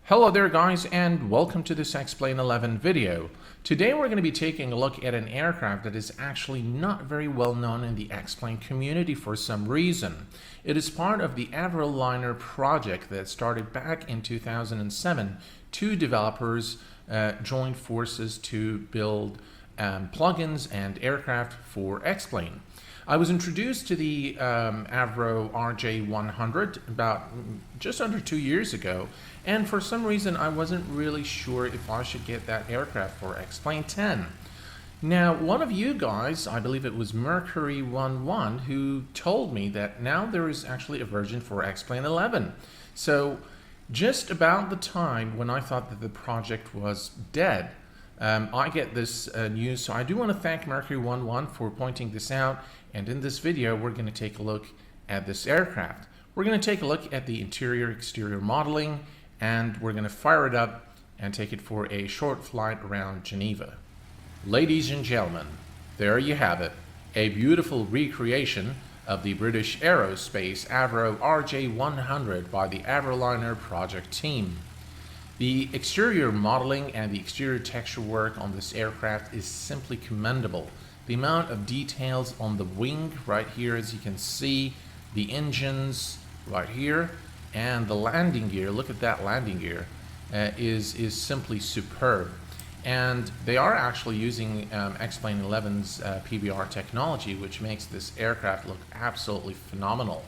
Hello there guys, and welcome to this Explain 11 video. Today we're going to be taking a look at an aircraft that is actually not very well known in the Explain community for some reason. It is part of the Avroliner Project that started back in 2007. Two developers joined forces to build plugins and aircraft for Explain. I was introduced to the Avro RJ100 about just under 2 years ago, and for some reason I wasn't really sure if I should get that aircraft for Explain 10. Now, one of you guys, I believe it was Mercury11, who told me that now there is actually a version for Explain 11. So just about the time when I thought that the project was dead, I get this news. So I do want to thank Mercury11 for pointing this out. And in this video, we're going to take a look at this aircraft. We're going to take a look at the interior-exterior modeling, and we're going to fire it up and take it for a short flight around Geneva. Ladies and gentlemen, there you have it. A beautiful recreation of the British aerospace Avro RJ100 by the Avroliner Project team. The exterior modeling and the exterior texture work on this aircraft is simply commendable. The amount of details on the wing right here, as you can see, the engines right here, and the landing gear, look at that landing gear, is simply superb. And they are actually using Explain 11's PBR technology, which makes this aircraft look absolutely phenomenal.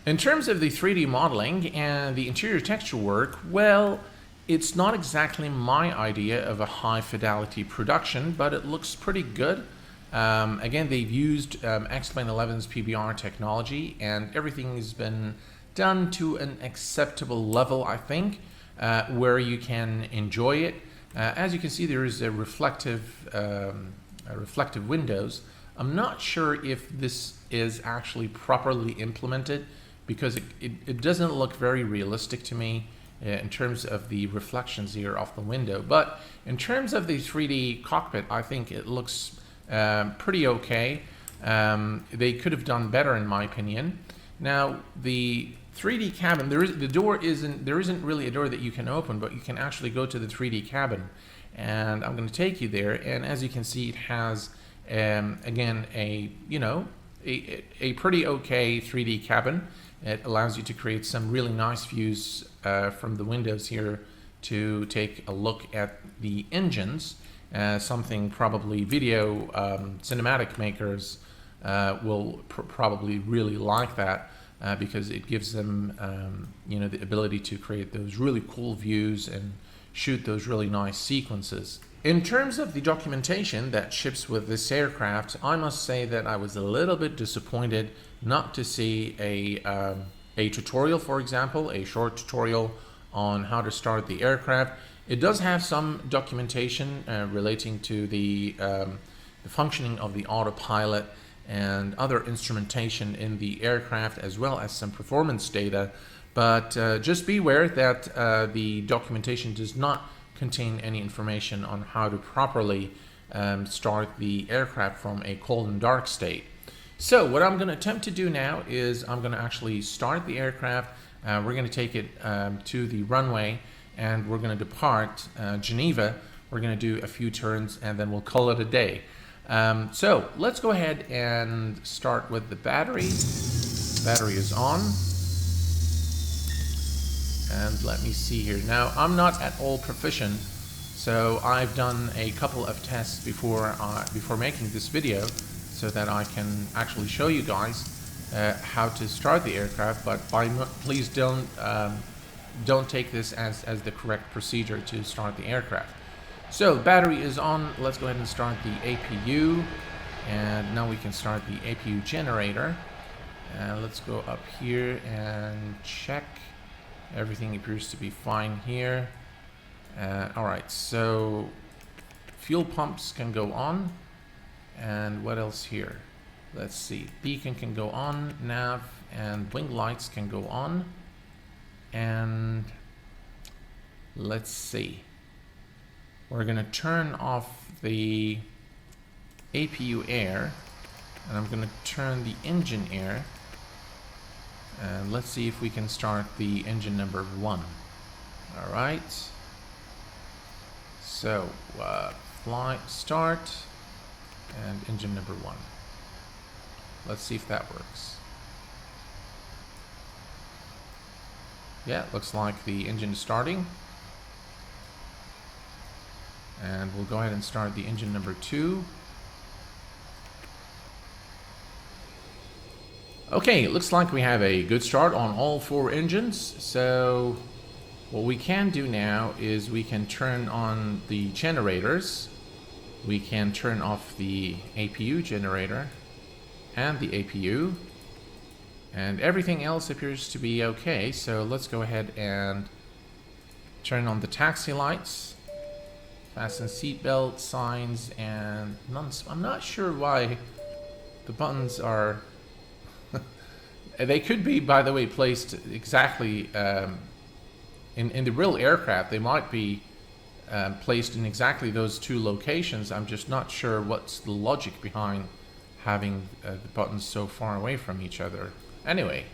In terms of the 3D modeling and the interior texture work, well, it's not exactly my idea of a high fidelity production, but it looks pretty good. Again, they've used Explain 11's PBR technology, and everything has been done to an acceptable level, I think, where you can enjoy it. As you can see, there is a reflective windows. I'm not sure if this is actually properly implemented, because it doesn't look very realistic to me in terms of the reflections here off the window. But in terms of the 3D cockpit, I think it looks pretty okay. They could have done better, in my opinion. Now, the 3D cabin, there isn't really a door that you can open, but you can actually go to the 3D cabin, and I'm going to take you there. And as you can see, it has again a pretty okay 3D cabin. It allows you to create some really nice views from the windows here to take a look at the engines. Something probably video cinematic makers will probably really like that, because it gives them the ability to create those really cool views and shoot those really nice sequences. In terms of the documentation that ships with this aircraft, I must say that I was a little bit disappointed not to see a tutorial, for example, a short tutorial on how to start the aircraft. It does have some documentation relating to the functioning of the autopilot and other instrumentation in the aircraft, as well as some performance data. But just beware that the documentation does not contain any information on how to properly start the aircraft from a cold and dark state. So what I'm going to attempt to do now is I'm going to actually start the aircraft. We're going to take it to the runway, and we're going to depart Geneva. We're going to do a few turns, and then we'll call it a day. So let's go ahead and start with the battery. Battery is on. And let me see here. Now, I'm not at all proficient, so I've done a couple of tests before making this video, so that I can actually show you guys how to start the aircraft. But please don't take this as the correct procedure to start the aircraft. So battery is on. Let's go ahead and start the APU, and now we can start the APU generator. Let's go up here and check. Everything appears to be fine here. Alright, so fuel pumps can go on. And what else here? Let's see. Beacon can go on. Nav and wing lights can go on. And let's see. We're going to turn off the APU air. And I'm going to turn the engine air. And let's see if we can start the engine number 1. All right. So, flight start and engine number 1. Let's see if that works. Yeah, looks like the engine is starting. And we'll go ahead and start the engine number 2. Okay, it looks like we have a good start on all 4 engines. So what we can do now is we can turn on the generators. We can turn off the APU generator and the APU. And everything else appears to be okay. So let's go ahead and turn on the taxi lights. Fasten seatbelt signs and none. I'm not sure why the buttons are... They could be, by the way, placed exactly in the real aircraft. They might be placed in exactly those 2 locations. I'm just not sure what's the logic behind having the buttons so far away from each other. Anyway,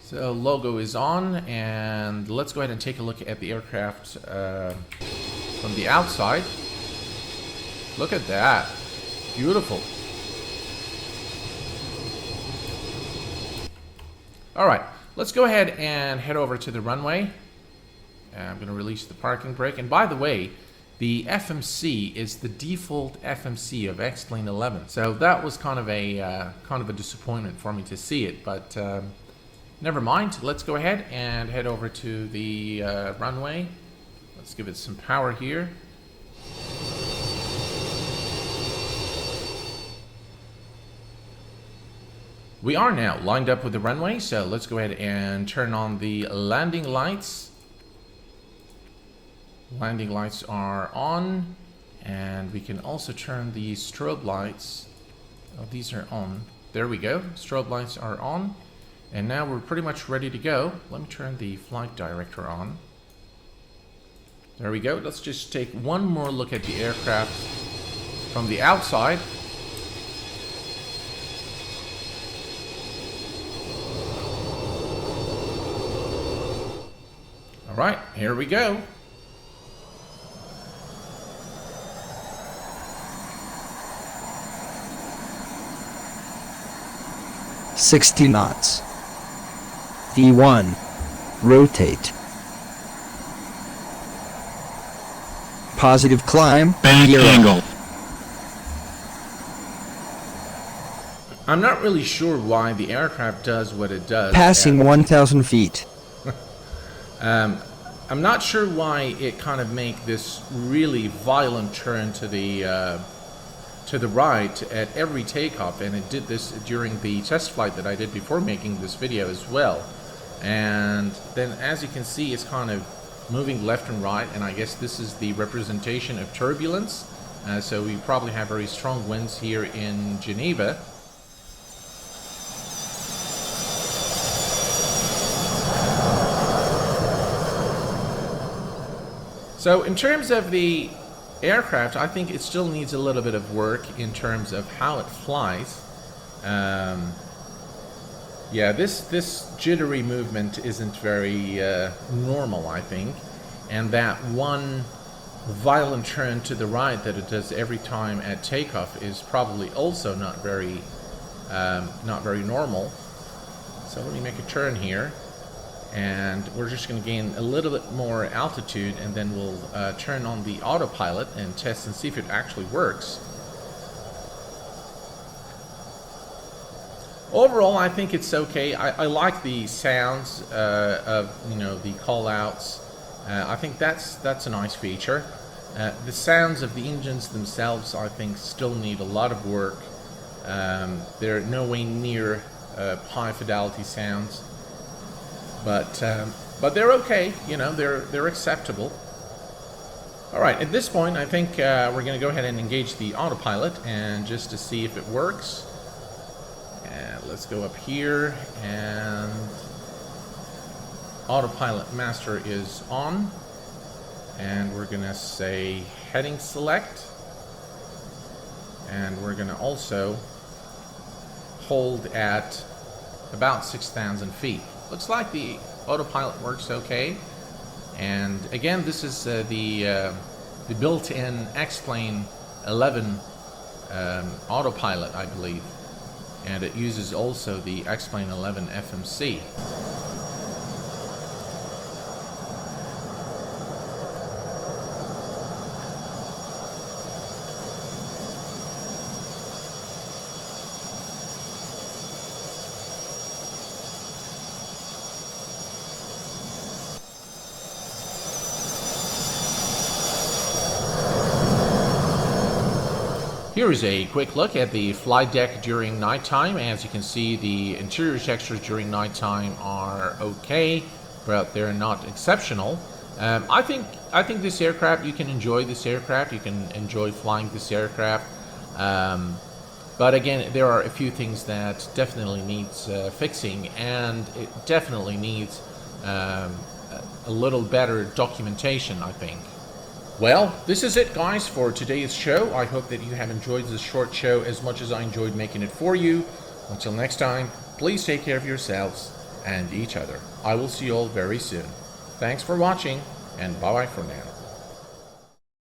so logo is on, and let's go ahead and take a look at the aircraft from the outside. Look at that. Beautiful. All right, let's go ahead and head over to the runway. I'm going to release the parking brake. And by the way, the FMC is the default FMC of X-Plane 11. So that was kind of a disappointment for me to see it, but never mind. Let's go ahead and head over to the runway. Let's give it some power here. We are now lined up with the runway, so let's go ahead and turn on the landing lights. Landing lights are on, and we can also turn the strobe lights. Oh, these are on. There we go. Strobe lights are on, and now we're pretty much ready to go. Let me turn the flight director on. There we go. Let's just take one more look at the aircraft from the outside. All right, here we go. "60 knots. V1. Rotate. Positive climb. Bank angle. I'm not really sure why the aircraft does what it does. Passing 1,000 feet. I'm not sure why it kind of make this really violent turn to the right at every takeoff, and it did this during the test flight that I did before making this video as well. And then, as you can see, it's kind of moving left and right, and I guess this is the representation of turbulence. So we probably have very strong winds here in Geneva. So in terms of the aircraft, I think it still needs a little bit of work in terms of how it flies. Yeah, this jittery movement isn't very normal, I think. And that one violent turn to the right that it does every time at takeoff is probably also not very normal. So let me make a turn here. And we're just going to gain a little bit more altitude, and then we'll turn on the autopilot and test and see if it actually works. Overall, I think it's okay. I like the sounds of the call-outs. I think that's a nice feature. The sounds of the engines themselves, I think, still need a lot of work. They're no way near high fidelity sounds. But they're okay, they're acceptable. All right, at this point, I think we're going to go ahead and engage the autopilot, and just to see if it works. And let's go up here, and autopilot master is on, and we're going to say heading select, and we're going to also hold at about 6,000 feet. Looks like the autopilot works okay. And again, this is the built-in X-Plane 11 autopilot, I believe, and it uses also the X-Plane 11 FMC. Here is a quick look at the flight deck during nighttime. As you can see, the interior textures during nighttime are okay, but they're not exceptional. I think this aircraft, you can enjoy this aircraft. You can enjoy flying this aircraft. But again, there are a few things that definitely needs fixing, and it definitely needs a little better documentation, I think. Well, this is it, guys, for today's show. I hope that you have enjoyed this short show as much as I enjoyed making it for you. Until next time, please take care of yourselves and each other. I will see you all very soon. Thanks for watching, and bye-bye for now.